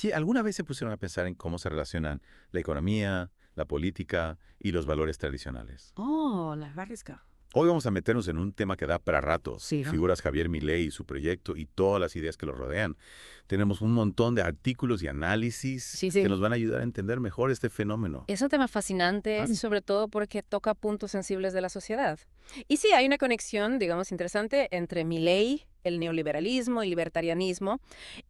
Oye, ¿alguna vez se pusieron a pensar en cómo se relacionan la economía, la política y los valores tradicionales? Oh, la barrisca. Hoy vamos a meternos en un tema que da para rato. Sí, ¿no? Figuras Javier Milei y su proyecto y todas las ideas que lo rodean. Tenemos un montón de artículos y análisis Sí, que sí. nos van a ayudar a entender mejor este fenómeno. Es un tema fascinante, sobre todo porque toca puntos sensibles de la sociedad. Y sí, hay una conexión, digamos, interesante entre Milei, el neoliberalismo y libertarianismo,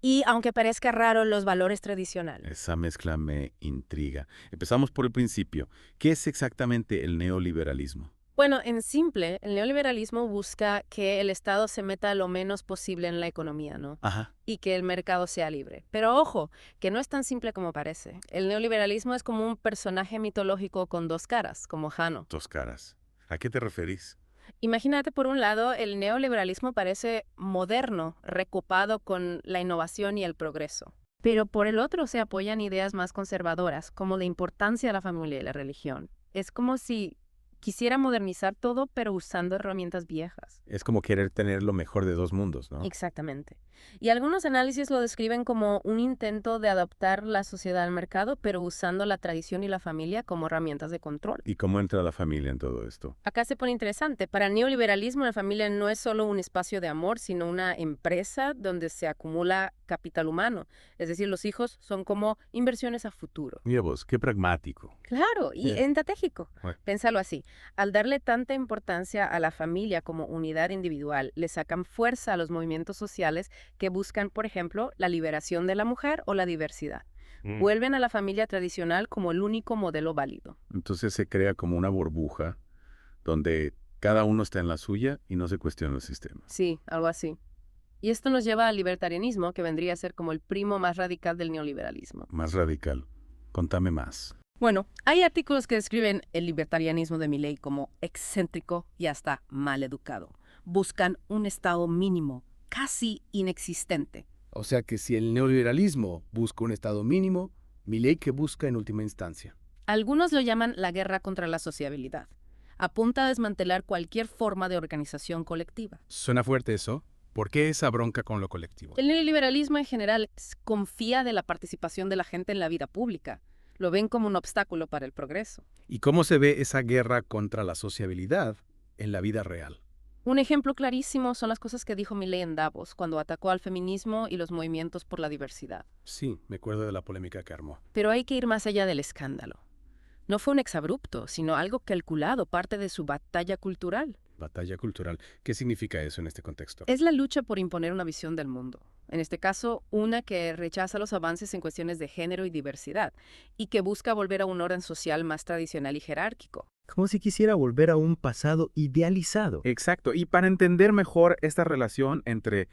y aunque parezca raro, los valores tradicionales. Esa mezcla me intriga. Empezamos por el principio. ¿Qué es exactamente el neoliberalismo? Bueno, en simple, el neoliberalismo busca que el Estado se meta lo menos posible en la economía, ¿no? Ajá, Y que el mercado sea libre. Pero ojo, que no es tan simple como parece. El neoliberalismo es como un personaje mitológico con dos caras, como Jano. dos caras. ¿A qué te referís? Imagínate, por un lado, el neoliberalismo parece moderno, recopado con la innovación y el progreso. Pero por el otro se apoyan ideas más conservadoras, como la importancia de la familia y la religión. Es como si quisiera modernizar todo, pero usando herramientas viejas. Es como querer tener lo mejor de dos mundos, ¿no? Exactamente. Y algunos análisis lo describen como un intento de adaptar la sociedad al mercado, pero usando la tradición y la familia como herramientas de control. ¿Y cómo entra la familia en todo esto? Acá se pone interesante. Para el neoliberalismo, la familia no es solo un espacio de amor, sino una empresa donde se acumula capital humano. Es decir, los hijos son como inversiones a futuro. Mira vos, qué pragmático. Claro, y estratégico. Bueno, Pénsalo así. Al darle tanta importancia a la familia como unidad individual, le sacan fuerza a los movimientos sociales que buscan, por ejemplo, la liberación de la mujer o la diversidad. Vuelven a la familia tradicional como el único modelo válido. entonces se crea como una burbuja donde cada uno está en la suya y no se cuestiona el sistema. Sí, algo así. Y esto nos lleva al libertarianismo, que vendría a ser como el primo más radical del neoliberalismo. Más radical. Contame más. Bueno, hay artículos que describen el libertarianismo de Milei como excéntrico y hasta mal educado. Buscan un estado mínimo, casi inexistente. O sea que si el neoliberalismo busca un Estado mínimo, Milei que busca en última instancia. Algunos lo llaman la guerra contra la sociabilidad. Apunta a desmantelar cualquier forma de organización colectiva. Suena fuerte eso. ¿Por qué esa bronca con lo colectivo? El neoliberalismo en general confía de la participación de la gente en la vida pública. Lo ven como un obstáculo para el progreso. ¿Y cómo se ve esa guerra contra la sociabilidad en la vida real? Un ejemplo clarísimo son las cosas que dijo Milei en Davos cuando atacó al feminismo y los movimientos por la diversidad. Sí, me acuerdo de la polémica que armó. Pero hay que ir más allá del escándalo. No fue un exabrupto, sino algo calculado, parte de su batalla cultural. Batalla cultural. ¿Qué significa eso en este contexto? Es la lucha por imponer una visión del mundo. En este caso, una que rechaza los avances en cuestiones de género y diversidad, y que busca volver a un orden social más tradicional y jerárquico. Como si quisiera volver a un pasado idealizado. Exacto. Y para entender mejor esta relación entre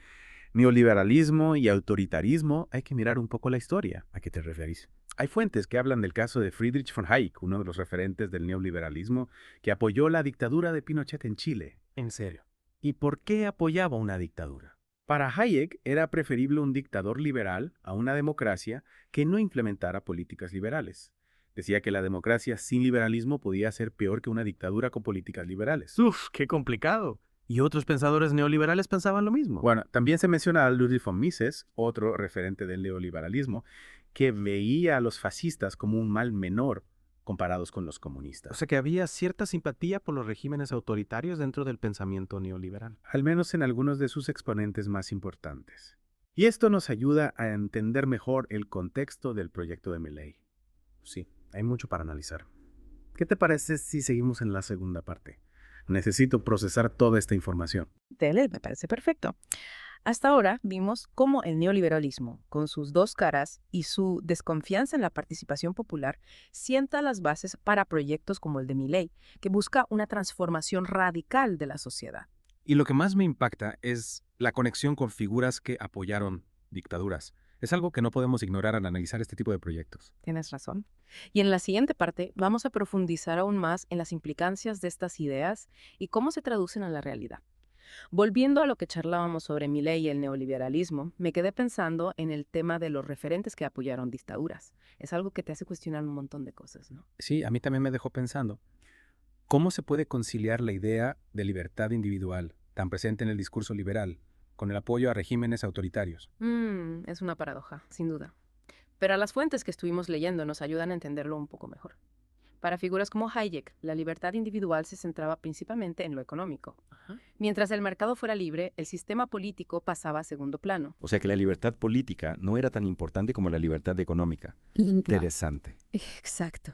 neoliberalismo y autoritarismo, hay que mirar un poco la historia. ¿A qué te referís? Hay fuentes que hablan del caso de Friedrich von Hayek, uno de los referentes del neoliberalismo, que apoyó la dictadura de Pinochet en Chile. En serio. ¿Y por qué apoyaba una dictadura? Para Hayek era preferible un dictador liberal a una democracia que no implementara políticas liberales. Decía que la democracia sin liberalismo podía ser peor que una dictadura con políticas liberales. Uf, qué complicado. ¿Y otros pensadores neoliberales pensaban lo mismo? Bueno, también se menciona a Ludwig von Mises, otro referente del neoliberalismo, que veía a los fascistas como un mal menor comparados con los O comunistas. sea que había cierta simpatía por los regímenes autoritarios dentro del pensamiento neoliberal. Al menos en algunos de sus exponentes más importantes. Y esto nos ayuda a entender mejor el contexto del proyecto de Milei. Sí, hay mucho para analizar. ¿Qué te parece si seguimos en la segunda parte? Necesito procesar toda esta información. Dele, me parece perfecto. Hasta ahora vimos cómo el neoliberalismo, con sus dos caras y su desconfianza en la participación popular, sienta las bases para proyectos como el de Milei, que busca una transformación radical de la sociedad. Y lo que más me impacta es la conexión con figuras que apoyaron dictaduras. Es algo que no podemos ignorar al analizar este tipo de proyectos. Tienes razón. Y en la siguiente parte vamos a profundizar aún más en las implicancias de estas ideas y cómo se traducen a la realidad. Volviendo a lo que charlábamos sobre Milei y el neoliberalismo, me quedé pensando en el tema de los referentes que apoyaron dictaduras. Es algo que te hace cuestionar un montón de cosas, ¿no? Sí, a mí también me dejó pensando. ¿Cómo se puede conciliar la idea de libertad individual, tan presente en el discurso liberal, con el apoyo a regímenes autoritarios? Es una paradoja, sin duda. pero las fuentes que estuvimos leyendo nos ayudan a entenderlo un poco mejor. Para figuras como Hayek, la libertad individual se centraba principalmente en lo económico. Mientras el mercado fuera libre, el sistema político pasaba a segundo plano. O sea que la libertad política no era tan importante como la libertad económica. Interesante. Exacto.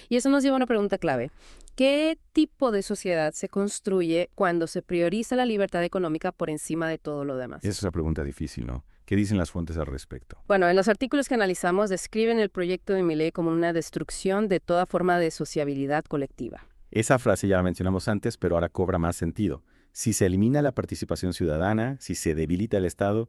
Y eso nos lleva a una pregunta clave. ¿Qué tipo de sociedad se construye cuando se prioriza la libertad económica por encima de todo lo demás? Esa es una pregunta difícil, ¿no? ¿Qué dicen las fuentes al respecto? Bueno, en los artículos que analizamos describen el proyecto de Milei como una destrucción de toda forma de sociabilidad colectiva. Esa frase ya la mencionamos antes, pero ahora cobra más sentido. Si se elimina la participación ciudadana, si se debilita el Estado,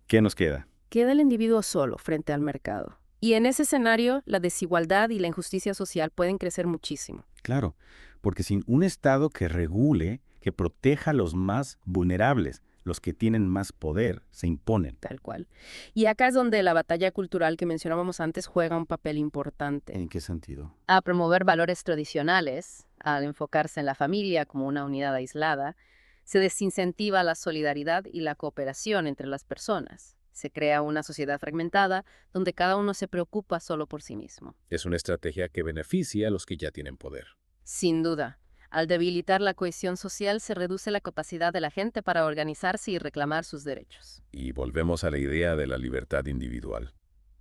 ¿qué nos queda? Queda el individuo solo frente al mercado. Y en ese escenario, la desigualdad y la injusticia social pueden crecer muchísimo. Claro, porque sin un Estado que regule, que proteja a los más vulnerables, los que tienen más poder, se imponen. Tal cual. Y acá es donde la batalla cultural que mencionábamos antes juega un papel importante. ¿En qué sentido? A promover valores tradicionales, al enfocarse en la familia como una unidad aislada, se desincentiva la solidaridad y la cooperación entre las personas. Se crea una sociedad fragmentada donde cada uno se preocupa solo por sí mismo. Es una estrategia que beneficia a los que ya tienen poder. Sin duda. Al debilitar la cohesión social se reduce la capacidad de la gente para organizarse y reclamar sus derechos. Y volvemos a la idea de la libertad individual.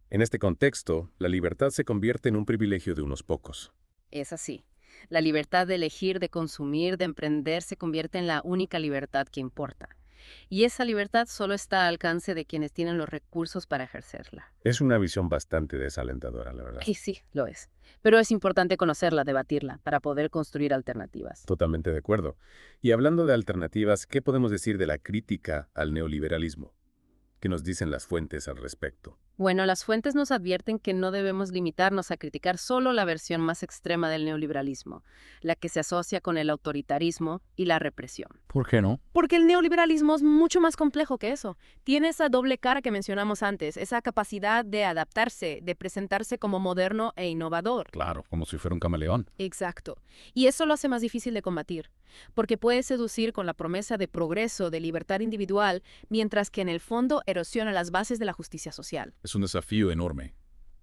En este contexto, la libertad se convierte en un privilegio de unos pocos. Es así. La libertad de elegir, de consumir, de emprender se convierte en la única libertad que importa. Y esa libertad solo está al alcance de quienes tienen los recursos para ejercerla. Es una visión bastante desalentadora, la verdad. Y sí, lo es. Pero es importante conocerla, debatirla, para poder construir alternativas. Totalmente de acuerdo. Y hablando de alternativas, ¿qué podemos decir de la crítica al neoliberalismo? ¿Qué nos dicen las fuentes al respecto? Bueno, las fuentes nos advierten que no debemos limitarnos a criticar solo la versión más extrema del neoliberalismo, la que se asocia con el autoritarismo y la represión. ¿Por qué no? Porque el neoliberalismo es mucho más complejo que eso. Tiene esa doble cara que mencionamos antes, esa capacidad de adaptarse, de presentarse como moderno e innovador. Claro, como si fuera un camaleón. Exacto. Y eso lo hace más difícil de combatir, porque puede seducir con la promesa de progreso, de libertad individual, mientras que en el fondo erosiona las bases de la justicia social. Es un desafío enorme.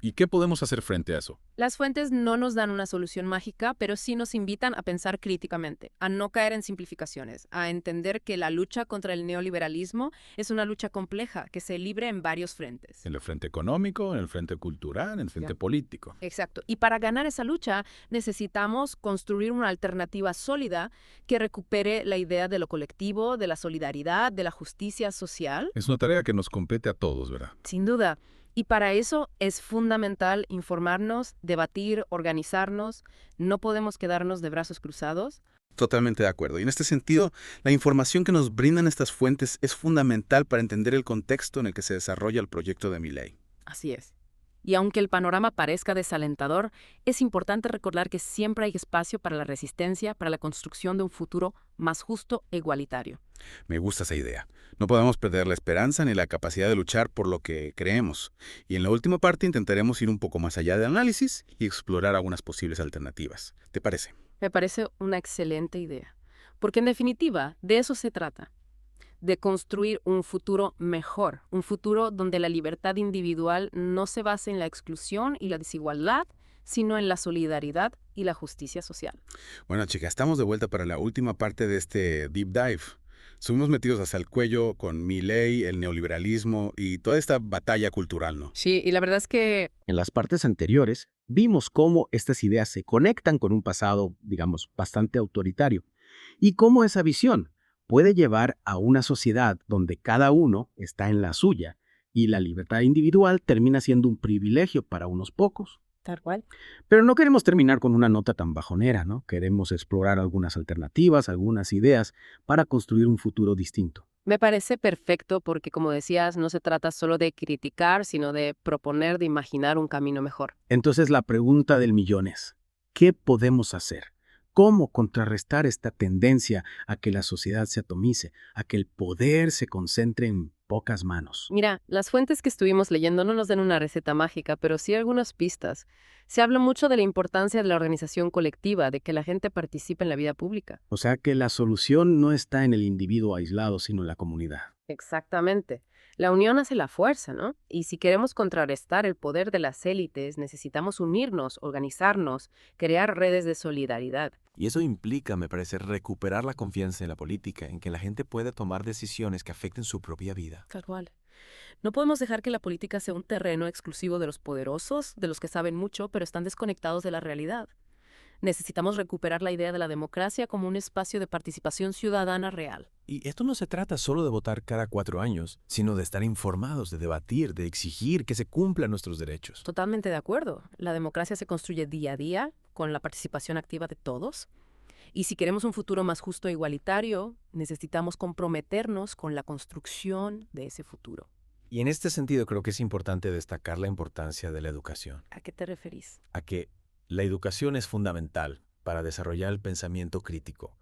¿Y qué podemos hacer frente a eso? Las fuentes no nos dan una solución mágica, pero sí nos invitan a pensar críticamente, a no caer en simplificaciones, a entender que la lucha contra el neoliberalismo es una lucha compleja que se libra en varios frentes. En el frente económico, en el frente cultural, en el frente político. Exacto. Y para ganar esa lucha necesitamos construir una alternativa sólida que recupere la idea de lo colectivo, de la solidaridad, de la justicia social. Es una tarea que nos compete a todos, ¿verdad? Sin duda. Y para eso es fundamental informarnos, debatir, organizarnos. No podemos quedarnos de brazos cruzados. Totalmente de acuerdo. Y en este sentido, la información que nos brindan estas fuentes es fundamental para entender el contexto en el que se desarrolla el proyecto de Milei. Así es. Y aunque el panorama parezca desalentador, es importante recordar que siempre hay espacio para la resistencia, para la construcción de un futuro más justo e igualitario. Me gusta esa idea. No podemos perder la esperanza ni la capacidad de luchar por lo que creemos. Y en la última parte intentaremos ir un poco más allá del análisis y explorar algunas posibles alternativas. ¿Te parece? Me parece una excelente idea. Porque en definitiva, de eso se trata. De construir un futuro mejor, un futuro donde la libertad individual no se base en la exclusión y la desigualdad, sino en la solidaridad y la justicia social. Bueno, chicas, estamos de vuelta para la última parte de este deep dive. Estuvimos metidos hasta el cuello con Milei, el neoliberalismo y toda esta batalla cultural, ¿no? Sí, y la verdad es que En las partes anteriores, vimos cómo estas ideas se conectan con un pasado, digamos, bastante autoritario, y cómo esa visión puede llevar a una sociedad donde cada uno está en la suya y la libertad individual termina siendo un privilegio para unos pocos. tal cual. Pero no queremos terminar con una nota tan bajonera, ¿no? Queremos explorar algunas alternativas, algunas ideas para construir un futuro distinto. Me parece perfecto porque, como decías, no se trata solo de criticar, sino de proponer, de imaginar un camino mejor. Entonces la pregunta del millón es, ¿qué podemos hacer? ¿Cómo contrarrestar esta tendencia a que la sociedad se atomice, a que el poder se concentre en pocas manos? Mira, las fuentes que estuvimos leyendo no nos dan una receta mágica, pero sí algunas pistas. Se habla mucho de la importancia de la organización colectiva, de que la gente participe en la vida pública. O sea que la solución no está en el individuo aislado, sino en la comunidad. Exactamente. La unión hace la fuerza, ¿no? Y si queremos contrarrestar el poder de las élites, necesitamos unirnos, organizarnos, crear redes de solidaridad. Y eso implica, me parece, recuperar la confianza en la política, en que la gente pueda tomar decisiones que afecten su propia vida. Tal cual. No podemos dejar que la política sea un terreno exclusivo de los poderosos, de los que saben mucho, pero están desconectados de la realidad. Necesitamos recuperar la idea de la democracia como un espacio de participación ciudadana real. Y esto no se trata solo de votar cada 4 años, sino de estar informados, de debatir, de exigir que se cumplan nuestros derechos. Totalmente de acuerdo. La democracia se construye día a día, con la participación activa de todos. Y si queremos un futuro más justo e igualitario, necesitamos comprometernos con la construcción de ese futuro. Y en este sentido creo que es importante destacar la importancia de la educación. ¿A qué te referís? A que la educación es fundamental para desarrollar el pensamiento crítico,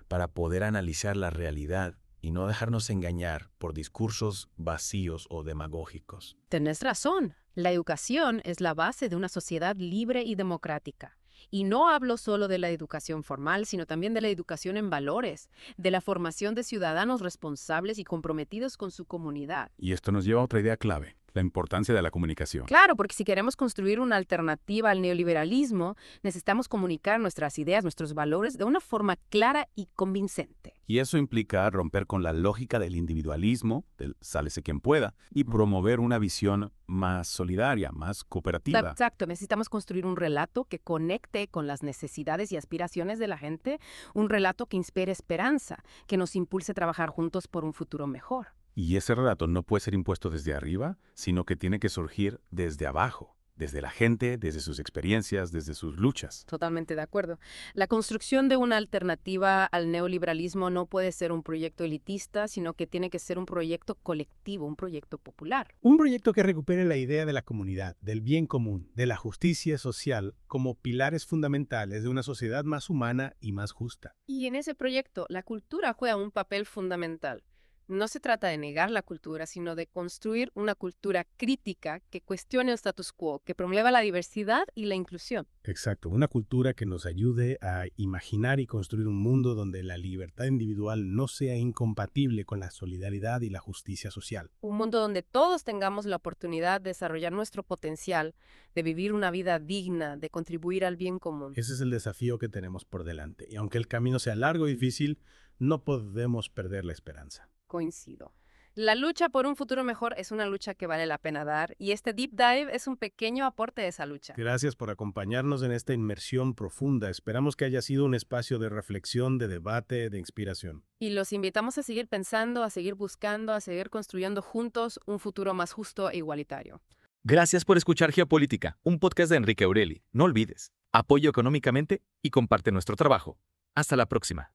para poder analizar la realidad y no dejarnos engañar por discursos vacíos o demagógicos. Tenés razón. La educación es la base de una sociedad libre y democrática. Y no hablo solo de la educación formal, sino también de la educación en valores, de la formación de ciudadanos responsables y comprometidos con su comunidad. Y esto nos lleva a otra idea clave, la importancia de la comunicación. Claro, porque si queremos construir una alternativa al neoliberalismo, necesitamos comunicar nuestras ideas, nuestros valores de una forma clara y convincente. Y eso implica romper con la lógica del individualismo, del sálvese quien pueda, y promover una visión más solidaria, más cooperativa. Exacto, necesitamos construir un relato que conecte con las necesidades y aspiraciones de la gente, un relato que inspire esperanza, que nos impulse a trabajar juntos por un futuro mejor. Y ese relato no puede ser impuesto desde arriba, sino que tiene que surgir desde abajo, desde la gente, desde sus experiencias, desde sus luchas. Totalmente de acuerdo. La construcción de una alternativa al neoliberalismo no puede ser un proyecto elitista, sino que tiene que ser un proyecto colectivo, un proyecto popular. Un proyecto que recupere la idea de la comunidad, del bien común, de la justicia social como pilares fundamentales de una sociedad más humana y más justa. Y en ese proyecto, la cultura juega un papel fundamental. No se trata de negar la cultura, sino de construir una cultura crítica que cuestione el status quo, que promueva la diversidad y la inclusión. Exacto, una cultura que nos ayude a imaginar y construir un mundo donde la libertad individual no sea incompatible con la solidaridad y la justicia social. Un mundo donde todos tengamos la oportunidad de desarrollar nuestro potencial, de vivir una vida digna, de contribuir al bien común. Ese es el desafío que tenemos por delante. Y aunque el camino sea largo y difícil, no podemos perder la esperanza. Coincido. La lucha por un futuro mejor es una lucha que vale la pena dar y este Deep Dive es un pequeño aporte de esa lucha. Gracias por acompañarnos en esta inmersión profunda. Esperamos que haya sido un espacio de reflexión, de debate, de inspiración. Y los invitamos a seguir pensando, a seguir buscando, a seguir construyendo juntos un futuro más justo e igualitario. Gracias por escuchar Geopolítica, un podcast de Enrique Aureli. No olvides, apoya económicamente y comparte nuestro trabajo. Hasta la próxima.